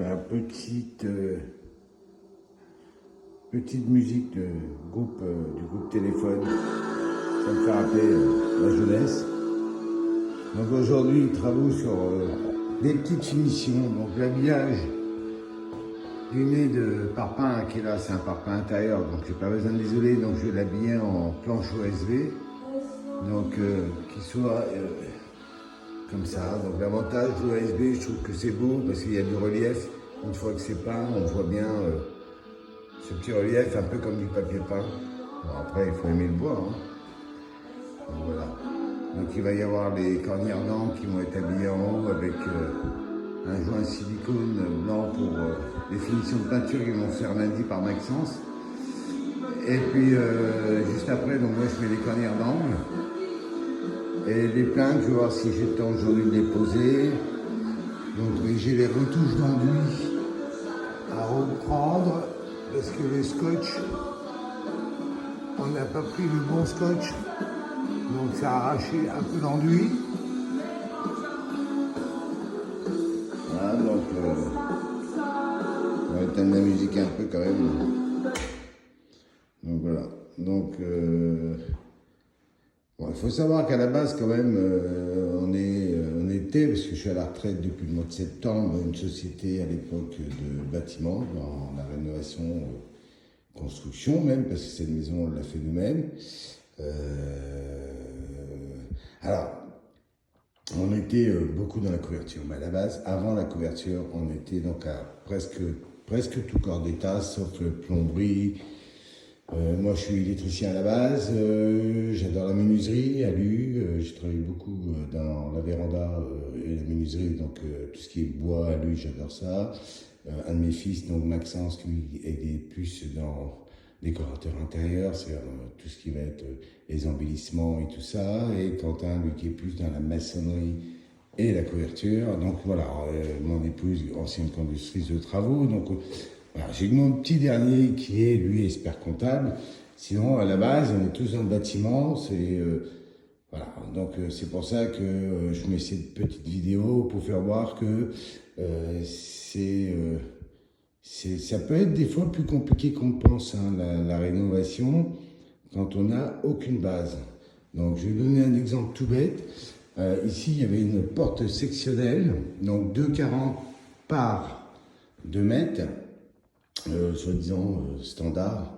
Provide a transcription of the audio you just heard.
Voilà, petite musique du groupe Téléphone. Ça me fait rappeler la jeunesse. Donc aujourd'hui, travaux sur des petites finitions. Donc l'habillage du nez de parpaing qui est là, c'est un parpaing intérieur, donc j'ai pas besoin de l'isoler, donc je vais l'habiller en planche OSB, donc qu'il soit comme ça. Donc l'avantage de l'OSB, je trouve que c'est beau parce qu'il y a du relief. Une fois que c'est peint, on voit bien ce petit relief, un peu comme du papier peint. Bon, après, il faut aimer le bois. Hein. Donc voilà. Donc il va y avoir les cornières d'encre qui vont être habillées en haut avec un joint silicone blanc pour les finitions de peinture qu'ils vont faire lundi par Maxence. Et puis juste après, donc moi je mets les cornières d'angle. Et les plaques, je vais voir si j'ai le temps aujourd'hui de les poser. Donc j'ai les retouches d'enduit à reprendre parce que le scotch, on n'a pas pris le bon scotch. Donc ça a arraché un peu l'enduit. Voilà, donc on va éteindre la musique un peu quand même. Donc voilà. Donc bon, il faut savoir qu'à la base quand même, on était, parce que je suis à la retraite depuis le mois de septembre, une société à l'époque de bâtiment, dans la rénovation, construction même, parce que cette maison on l'a fait nous-mêmes. Alors, on était beaucoup dans la couverture, mais à la base, avant la couverture, on était donc à presque tout corps d'état, sauf le plomberie. Moi, je suis électricien à la base, j'adore la menuiserie, alu, j'ai travaillé beaucoup dans la véranda et la menuiserie, donc tout ce qui est bois, alu, j'adore ça. Un de mes fils, donc Maxence, lui, est plus dans décorateur intérieur, c'est tout ce qui va être les embellissements et tout ça, et Quentin, lui, qui est plus dans la maçonnerie et la couverture. Donc voilà, mon épouse, ancienne conductrice de travaux, donc voilà, j'ai mon petit dernier qui est, lui, expert comptable. Sinon, à la base, on est tous dans le bâtiment. Voilà, donc c'est pour ça que je mets cette petite vidéo pour faire voir que ça peut être des fois plus compliqué qu'on le pense, hein, la rénovation, quand on n'a aucune base. Donc, je vais donner un exemple tout bête. Ici, il y avait une porte sectionnelle, donc 2,40 par 2 mètres. Soi-disant standard.